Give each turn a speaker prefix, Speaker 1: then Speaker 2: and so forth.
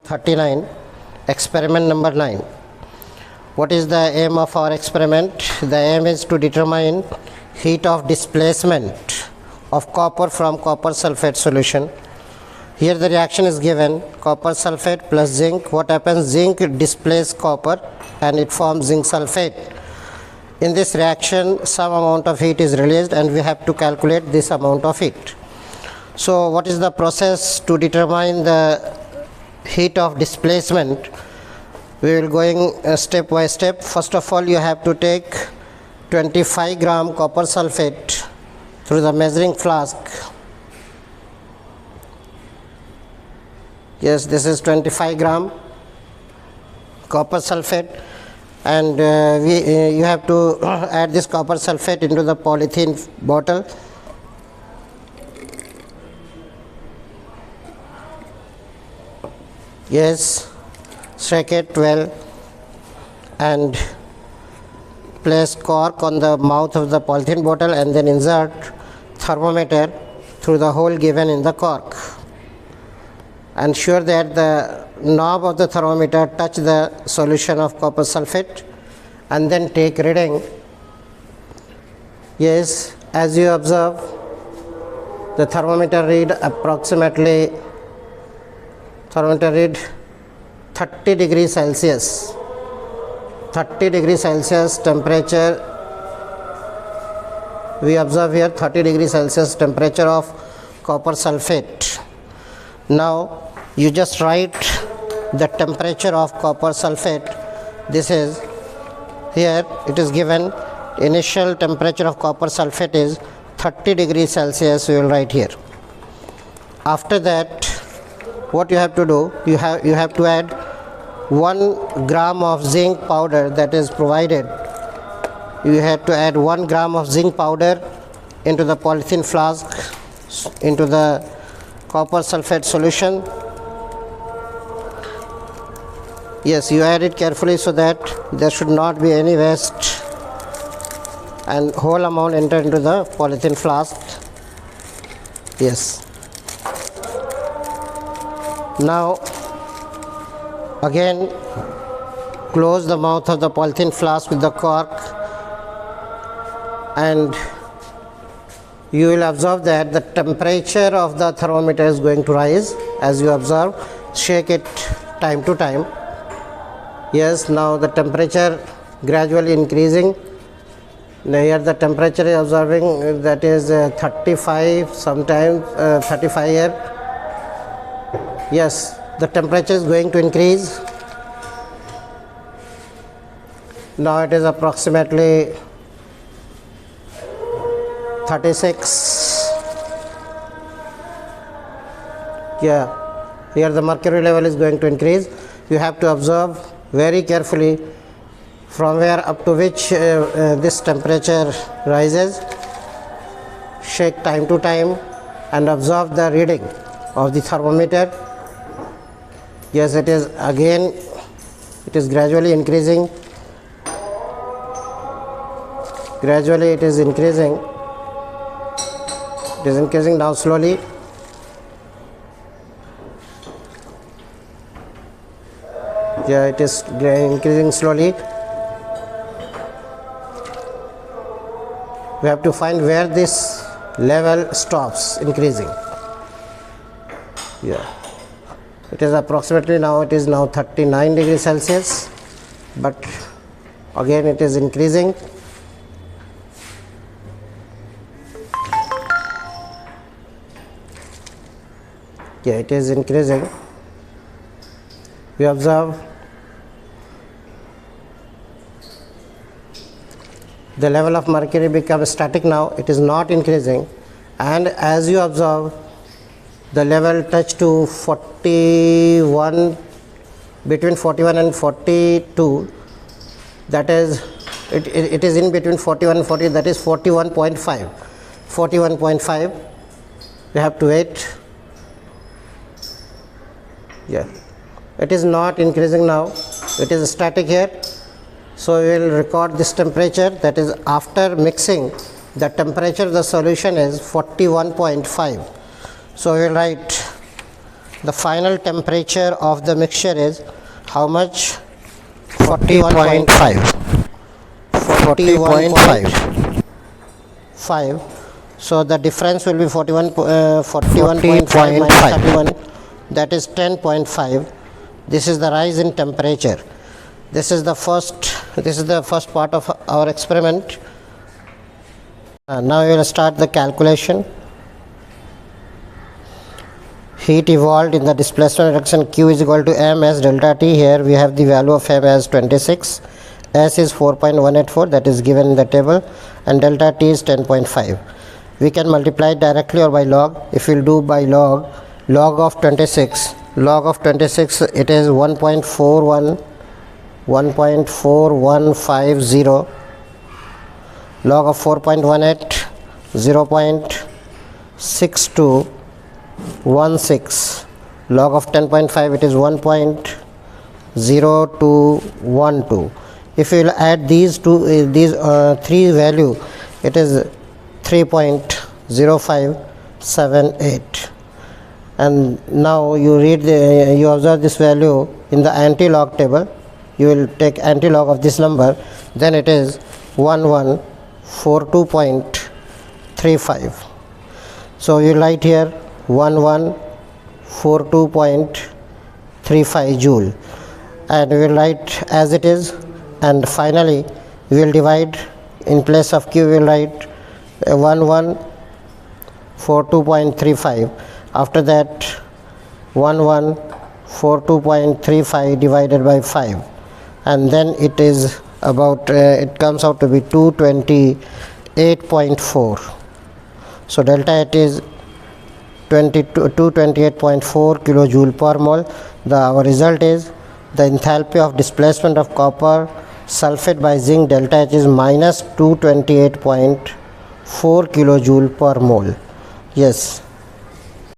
Speaker 1: 39, experiment number 9. What is the aim of our experiment? The aim is to determine heat of displacement of copper from copper sulfate solution. Here the reaction is given, copper sulfate plus zinc. What happens? Zinc displaces copper and it forms zinc sulfate. In this reaction some amount of heat is released and we have to calculate this amount of heat. So what is the process to determine the heat of displacement? We will going step by step. First of all, you have to take 25 gram copper sulfate through the measuring flask. Yes, this is 25 gram copper sulfate, and you have to add this copper sulfate into the polythene bottle. Yes, shake it well and place cork on the mouth of the polythene bottle and then insert thermometer through the hole given in the cork. Ensure that the knob of the thermometer touch the solution of copper sulfate and then take reading. Yes, as you observe, the thermometer read 30 degrees Celsius. 30 degrees Celsius temperature we observe here, 30 degrees Celsius temperature of copper sulfate. Now you just write the temperature of copper sulfate. This is here, it is given initial temperature of copper sulfate is 30 degrees Celsius. We will write here. After that, what you have to do, you have to add 1 gram of zinc powder that is provided. You have to add 1 gram of zinc powder into the polythene flask, into the copper sulfate solution. Yes, you add it carefully so that there should not be any waste, and whole amount enter into the polythene flask. Yes. Now again close the mouth of the polythene flask with the cork, and you will observe that the temperature of the thermometer is going to rise. As you observe, shake it time to time. Yes, now the temperature gradually increasing. Now here the temperature is observing, that is 35, sometimes 35 here. Yes, the temperature is going to increase. Now it is approximately 36. Yeah, here the mercury level is going to increase. You have to observe very carefully from where up to which this temperature rises. Shake time to time and observe the reading of the thermometer. Yes, it is again, it is gradually increasing. Gradually it is increasing. It is increasing now slowly. Yeah, it is increasing slowly. We have to find where this level stops increasing. Yeah, it is approximately now, it is now 39 degrees Celsius, but again it is increasing. Yeah, it is increasing. We observe the level of mercury becomes static now, it is not increasing, and as you observe, the level touched to 41, between 41 and 42, that is, it is in between 41 and 40, that is 41.5. 41.5, we have to wait. Yeah, it is not increasing now, it is static here. So we will record this temperature, that is after mixing, the temperature of the solution is 41.5. So we will write The final temperature of the mixture is how much? 41.5. 40.5. So the difference will be 41.5 minus 31, that is 10.5. This is the rise in temperature. This is the first part of our experiment. Now we will start the calculation. Heat evolved in the displacement direction Q is equal to m as delta T. Here we have the value of m as 26, S is 4.184, that is given in the table, and delta T is 10.5. We can multiply it directly or by log. If we will do by log of 26, it is 1.4150, log of 4.18 0.6216, log of 10.5 it is 1.0212. If you will add these three value, it is 3.0578. And now you observe this value in the anti-log table. You will take anti-log of this number, then it is 1142.35. So you write here 1142.35 joule, and we will write as it is, and finally we will divide. In place of Q we will write 1142.35. after that 1142.35 divided by 5, and then it is about it comes out to be 228.4. so delta it is 228.4 kilojoule per mole. Our result is the enthalpy of displacement of copper sulfate by zinc delta H is minus 228.4 kilojoule per mole. Yes.